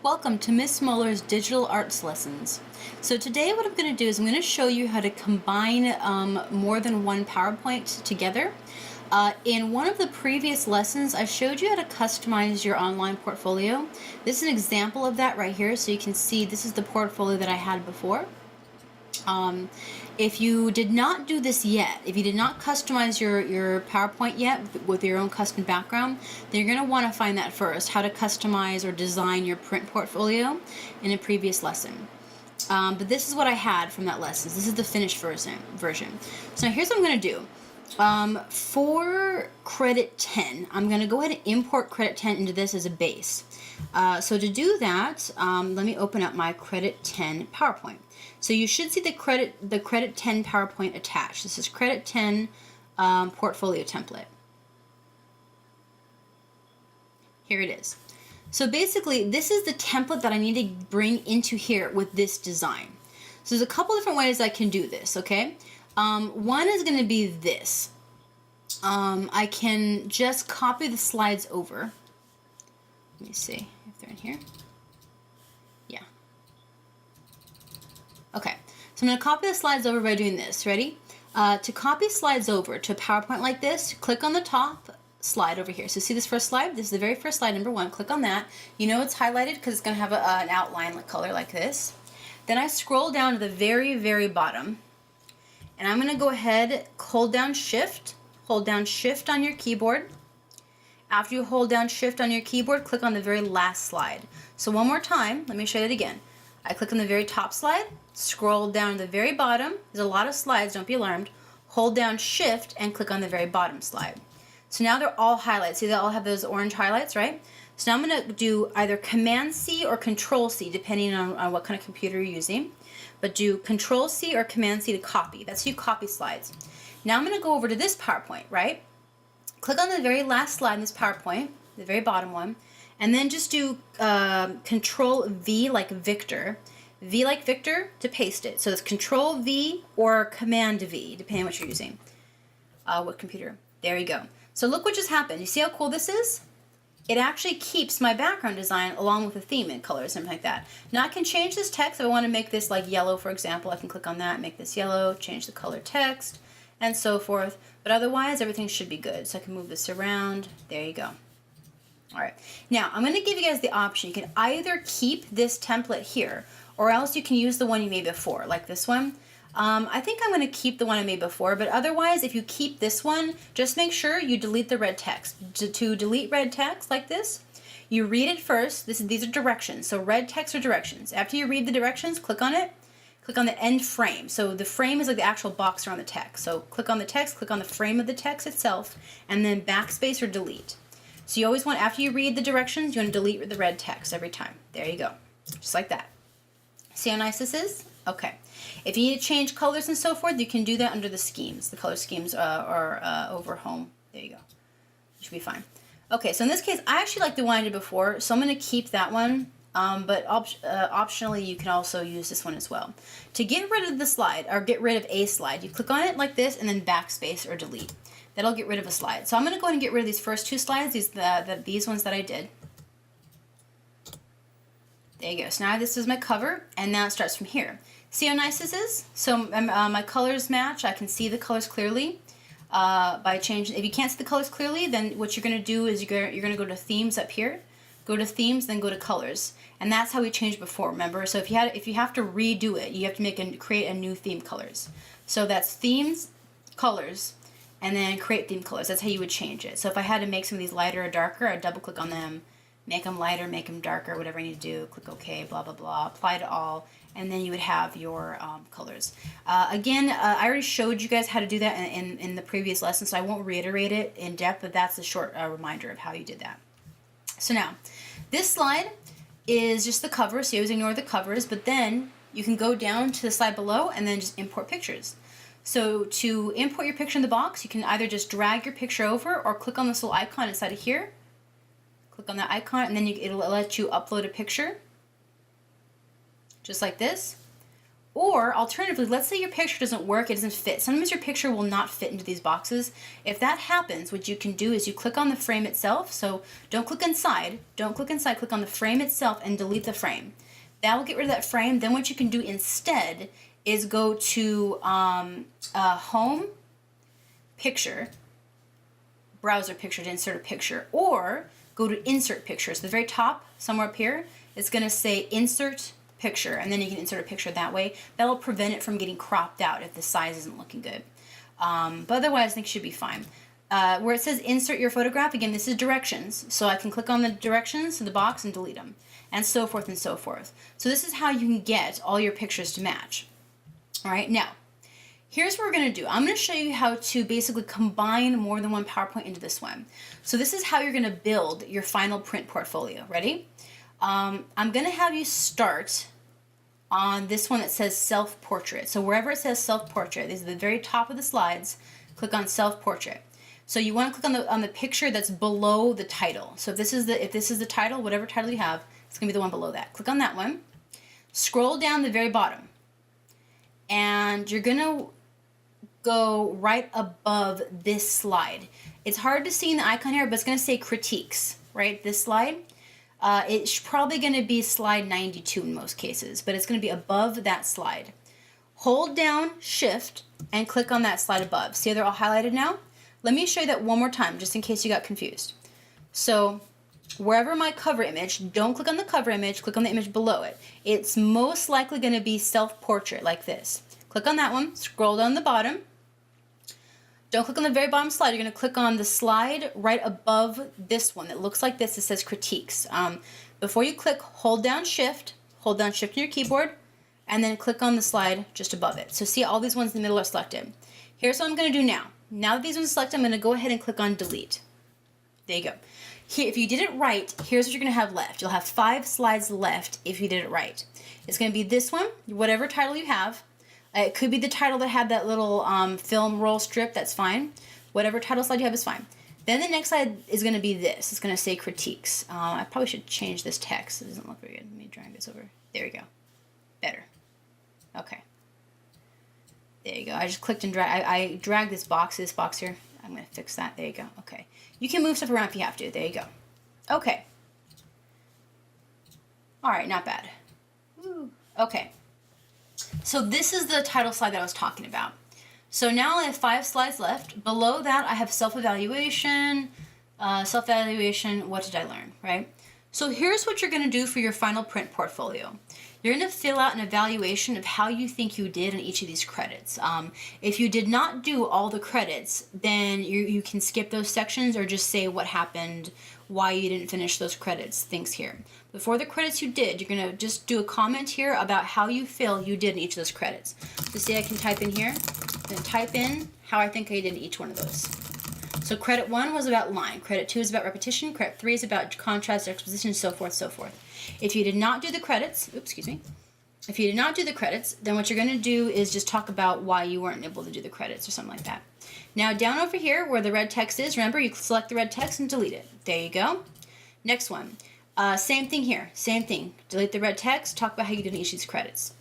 Welcome to Miss Muller's Digital Arts Lessons. So today what I'm going to do is I'm going to show you how to combine more than one PowerPoint together. In one of the previous lessons, I showed you how to customize your online portfolio. This is an example of that right here, so you can see this is the portfolio that I had before. If you did not do this yet, if you did not customize your PowerPoint yet with your own custom background, then you're going to want to find that first, how to customize or design your print portfolio in a previous lesson. But this is what I had from that lesson. This is the finished version. So now here's what I'm going to do. For credit 10, I'm going to go ahead and import credit 10 into this as a base. So to do that, let me open up my credit 10 PowerPoint. So you should see the credit 10 PowerPoint attached. This is credit 10 portfolio template. Here it is. So basically, this is the template that I need to bring into here with this design. So there's a couple different ways I can do this, okay? One is going to be this. I can just copy the slides over. Let me see if they're in here. Yeah. Okay, so I'm going to copy the slides over by doing this. Ready? To copy slides over to a PowerPoint like this, click on the top slide over here. So see this first slide? This is the very first slide, number 1. Click on that. You know it's highlighted because it's going to have an outline color like this. Then I scroll down to the very, very bottom. And I'm going to go ahead, hold down Shift on your keyboard. After you hold down Shift on your keyboard, click on the very last slide. So one more time, let me show you it again. I click on the very top slide, scroll down to the very bottom. There's a lot of slides, don't be alarmed. Hold down Shift and click on the very bottom slide. So now they're all highlighted. See, they all have those orange highlights, right? So now I'm going to do either Command-C or Control-C, depending on what kind of computer you're using. But do Control-C or Command-C to copy. That's how you copy slides. Now I'm going to go over to this PowerPoint, right? Click on the very last slide in this PowerPoint, the very bottom one, and then just do Control-V like Victor. V like Victor to paste it. So it's Control-V or Command-V, depending on what you're using. What computer. There you go. So look what just happened. You see how cool this is? It actually keeps my background design along with the theme and colors, something like that. Now I can change this text. If I want to make this like yellow, for example, I can click on that, make this yellow, change the color text, and so forth. But otherwise, everything should be good. So I can move this around. There you go. All right. Now, I'm going to give you guys the option. You can either keep this template here, or else you can use the one you made before, like this one. I think I'm going to keep the one I made before, but otherwise, if you keep this one, just make sure you delete the red text. To delete red text like this, you read it first. These are directions. So red text are directions. After you read the directions, click on it. Click on the end frame. So the frame is like the actual box around the text. So click on the text, click on the frame of the text itself, and then backspace or delete. So you always want, after you read the directions, you want to delete the red text every time. There you go. Just like that. See how nice this is? Okay. If you need to change colors and so forth, you can do that under the schemes. The color schemes are over home. There you go. Should be fine. Okay, so in this case, I actually like the one I did before, so I'm going to keep that one. But optionally, you can also use this one as well. To get rid of the slide, or get rid of a slide, you click on it like this and then backspace or delete. That'll get rid of a slide. So I'm going to go ahead and get rid of these first 2 slides, these ones that I did. There you go. So now this is my cover, and now it starts from here. See how nice this is? So my colors match. I can see the colors clearly by changing. If you can't see the colors clearly, then what you're going to do is you're going to go to themes up here. Go to themes, then go to colors, and that's how we changed before. Remember, so if you have to redo it, you have to create a new theme colors. So that's themes, colors, and then create theme colors. That's how you would change it. So if I had to make some of these lighter or darker, I'd double click on them, make them lighter, make them darker, whatever I need to do. Click OK, blah blah blah. Apply to all, and then you would have your colors. Again, I already showed you guys how to do that in the previous lesson, so I won't reiterate it in depth. But that's a short reminder of how you did that. So now, this slide is just the cover, so you always ignore the covers, but then you can go down to the slide below and then just import pictures. So to import your picture in the box, you can either just drag your picture over or click on this little icon inside of here. Click on that icon, and then it'll let you upload a picture, just like this. Or alternatively, let's say your picture doesn't work, it doesn't fit. Sometimes your picture will not fit into these boxes. If that happens, what you can do is you click on the frame itself. So don't click inside, click on the frame itself and delete the frame. That will get rid of that frame. Then what you can do instead is go to Home, Picture, Browser Picture to insert a picture, or go to Insert Picture. So the very top, somewhere up here, it's going to say Insert Picture, and then you can insert a picture that way. That'll prevent it from getting cropped out if the size isn't looking good. But otherwise, I think it should be fine. Where it says Insert Your Photograph, again, this is directions. So I can click on the directions to the box and delete them, and so forth and so forth. So this is how you can get all your pictures to match. All right, now, here's what we're going to do. I'm going to show you how to basically combine more than one PowerPoint into this one. So this is how you're going to build your final print portfolio. Ready? I'm going to have you start on this one that says self-portrait. So wherever it says self-portrait, these are the very top of the slides, click on self-portrait. So you want to click on the picture that's below the title. So if this is the title, whatever title you have, it's going to be the one below that. Click on that one. Scroll down the very bottom. And you're going to go right above this slide. It's hard to see in the icon here, but it's going to say critiques, right? This slide. It's probably going to be slide 92 in most cases, but it's going to be above that slide. Hold down Shift and click on that slide above. See how they're all highlighted now? Let me show you that one more time, just in case you got confused. So wherever my cover image, don't click on the cover image, click on the image below it. It's most likely going to be self-portrait like this. Click on that one, scroll down the bottom. Don't click on the very bottom slide. You're going to click on the slide right above this one that looks like this. It says critiques. Before you click, hold down Shift on your keyboard, and then click on the slide just above it. So see, all these ones in the middle are selected. Here's what I'm going to do now. Now that these ones are selected, I'm going to go ahead and click on Delete. There you go. Here, if you did it right, here's what you're going to have left. You'll have 5 slides left if you did it right. It's going to be this one, whatever title you have. It could be the title that had that little film roll strip, that's fine. Whatever title slide you have is fine. Then the next slide is going to be this. It's going to say critiques. I probably should change this text. It doesn't look very good. Let me drag this over. There we go. Better. Okay. There you go. I just clicked and dragged. I dragged this box here. I'm going to fix that. There you go. Okay. You can move stuff around if you have to. There you go. Okay. All right, not bad. Woo. Okay. So this is the title slide that I was talking about. So now I have 5 slides left. Below that, I have self-evaluation, what did I learn, right? So here's what you're going to do for your final print portfolio. You're going to fill out an evaluation of how you think you did in each of these credits. If you did not do all the credits, then you can skip those sections or just say what happened, why you didn't finish those credits, things here. Before the credits you did, you're going to just do a comment here about how you feel you did in each of those credits. So see, I can type in here, and type in how I think I did in each one of those. So credit 1 was about line, credit 2 is about repetition, credit 3 is about contrast, exposition, so forth, so forth. If you did not do the credits, if you did not do the credits, then what you're going to do is just talk about why you weren't able to do the credits or something like that. Now down over here where the red text is, remember you select the red text and delete it. There you go. Next one. Same thing here. Same thing. Delete the red text, talk about how you did each of these credits.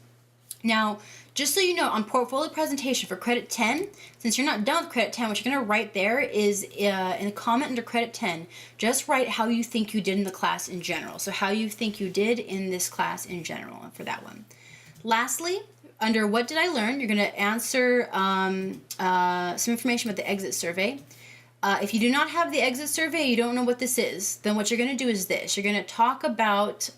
Now, just so you know, on portfolio presentation for credit 10, since you're not done with credit 10, what you're going to write there is in the comment under credit 10, just write how you think you did in the class in general. So how you think you did in this class in general for that one. Lastly, under what did I learn, you're going to answer some information about the exit survey. If you do not have the exit survey, you don't know what this is, then what you're going to do is this. You're going to talk about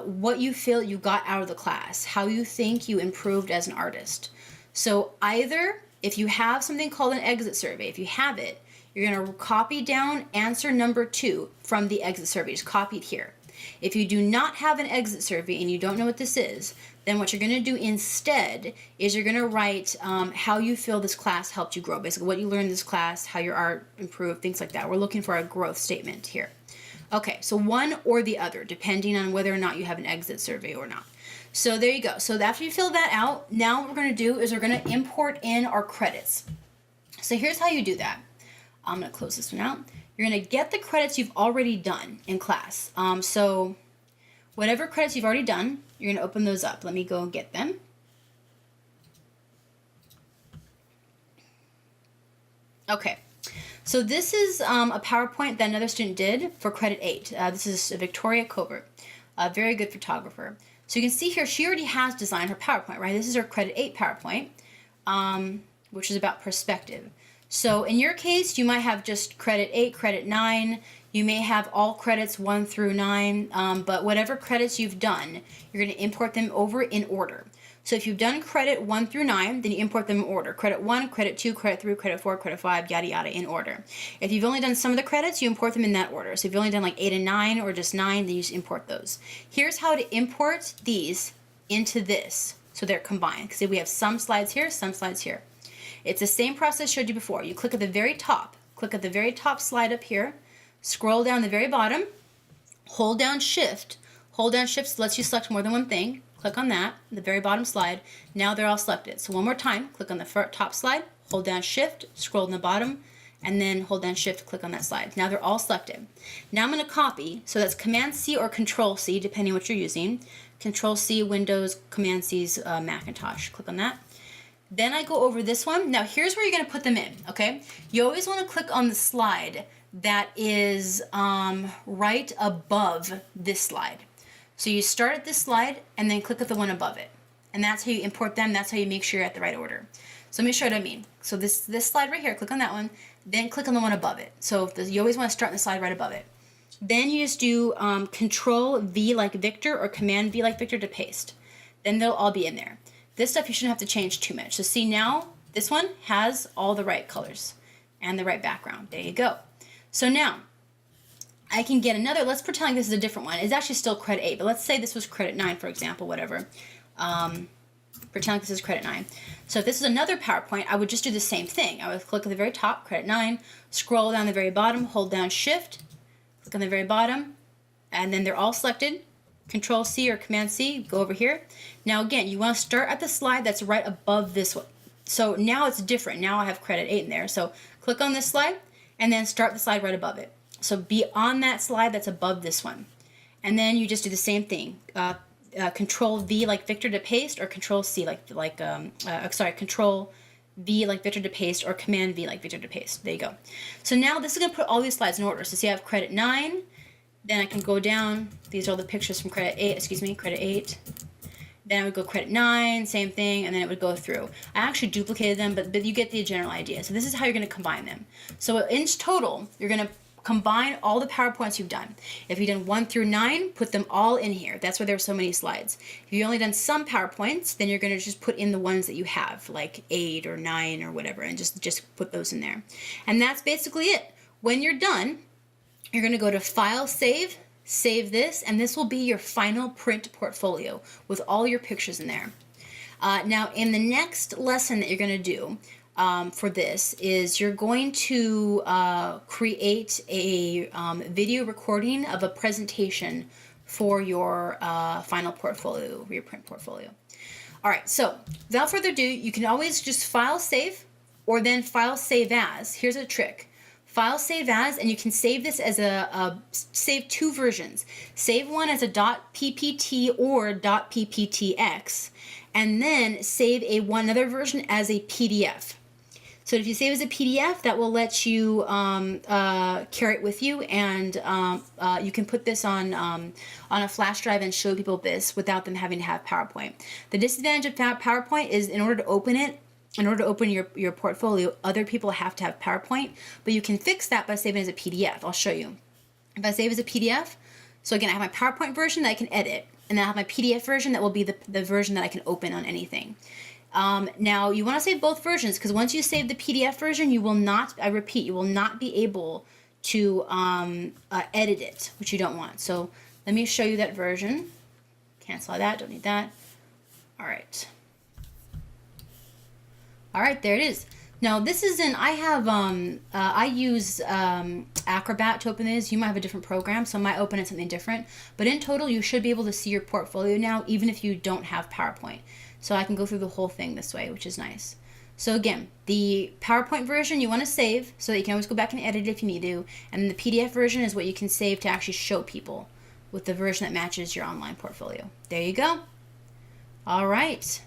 what you feel you got out of the class, how you think you improved as an artist. So either if you have something called an exit survey, if you have it, you're going to copy down answer number 2 from the exit survey. Just copy it here. If you do not have an exit survey and you don't know what this is, then what you're going to do instead is you're going to write how you feel this class helped you grow. Basically, what you learned in this class, how your art improved, things like that. We're looking for a growth statement here. Okay, so one or the other, depending on whether or not you have an exit survey or not. So there you go. So after you fill that out, now what we're going to do is we're going to import in our credits. So here's how you do that. I'm going to close this one out. You're going to get the credits you've already done in class. So Whatever credits you've already done, you're going to open those up. Let me go and get them. Okay, so this is a PowerPoint that another student did for credit 8. This is Victoria Covert, a very good photographer. So you can see here, she already has designed her PowerPoint, right? This is her credit 8 PowerPoint, which is about perspective. So in your case, you might have just credit 8, credit 9. You may have all credits 1 through 9, but whatever credits you've done, you're going to import them over in order. So if you've done credit 1 through 9, then you import them in order. Credit 1, credit 2, credit 3, credit 4, credit 5, yada yada, in order. If you've only done some of the credits, you import them in that order. So if you've only done like 8 and 9 or just 9, then you just import those. Here's how to import these into this so they're combined. Because we have some slides here, some slides here. It's the same process I showed you before. You click at the very top. Click at the very top slide up here. Scroll down the very bottom. Hold down Shift. Hold down Shift lets you select more than one thing. Click on that, the very bottom slide. Now they're all selected. So one more time, click on the top slide, hold down Shift, scroll to the bottom, and then hold down Shift, click on that slide. Now they're all selected. Now I'm going to copy, so that's Command-C or Control-C, depending on what you're using. Control-C, Windows, Command-C's Macintosh. Click on that. Then I go over this one. Now here's where you're going to put them in, okay? You always want to click on the slide that is right above this slide. So you start at this slide and then click at the one above it. And that's how you import them. That's how you make sure you're at the right order. So let me show you what I mean. So this slide right here, click on that one, then click on the one above it. So you always want to start on the slide right above it. Then you just do Control V like Victor or Command V like Victor to paste. Then they'll all be in there. This stuff you shouldn't have to change too much. So see now, this one has all the right colors and the right background. There you go. So now, I can get another, let's pretend like this is a different one. It's actually still credit 8, but let's say this was credit 9, for example, whatever. Pretend like this is credit 9. So if this is another PowerPoint, I would just do the same thing. I would click at the very top, credit 9, scroll down the very bottom, hold down Shift, click on the very bottom, and then they're all selected. Control-C or Command-C, go over here. Now again, you want to start at the slide that's right above this one. So now it's different. Now I have credit 8 in there. So click on this slide, and then start the slide right above it. So be on that slide that's above this one. And then you just do the same thing. Control V like Victor to paste, or Control C Control V like Victor to paste, or Command V like Victor to paste. There you go. So now this is going to put all these slides in order. So see I have credit 9, then I can go down. These are all the pictures from credit 8. Then I would go credit 9, same thing, and then it would go through. I actually duplicated them, but you get the general idea. So this is how you're going to combine them. So in total, you're going to combine all the PowerPoints you've done. If you've done 1 through 9, put them all in here. That's why there are so many slides. If you've only done some PowerPoints, then you're going to just put in the ones that you have, like 8 or 9 or whatever, and just put those in there. And that's basically it. When you're done, you're going to go to File, Save, save this, and this will be your final print portfolio with all your pictures in there. Now, in the next lesson that you're going to do, for this is you're going to create a video recording of a presentation for your final portfolio, your print portfolio. All right, so without further ado, you can always just file save or then file save as. Here's a trick. File save as, and you can save this as save 2 versions. Save one as a .ppt or .pptx, and then save another version as a PDF. So if you save as a PDF, that will let you carry it with you, and you can put this on a flash drive and show people this without them having to have PowerPoint. The disadvantage of PowerPoint is in order to open it, in order to open your portfolio, other people have to have PowerPoint, but you can fix that by saving it as a PDF. I'll show you. If I save as a PDF, so again, I have my PowerPoint version that I can edit, and then I have my PDF version that will be the version that I can open on anything. Now, you want to save both versions, because once you save the PDF version, you will not, I repeat, you will not be able to edit it, which you don't want. So let me show you that version. Cancel that, don't need that. All right. All right, there it is. Now this is I have, I use Acrobat to open this. You might have a different program, so I might open it something different. But in total, you should be able to see your portfolio now, even if you don't have PowerPoint. So I can go through the whole thing this way, which is nice. So again, the PowerPoint version you want to save so that you can always go back and edit it if you need to. And the PDF version is what you can save to actually show people with the version that matches your online portfolio. There you go. All right.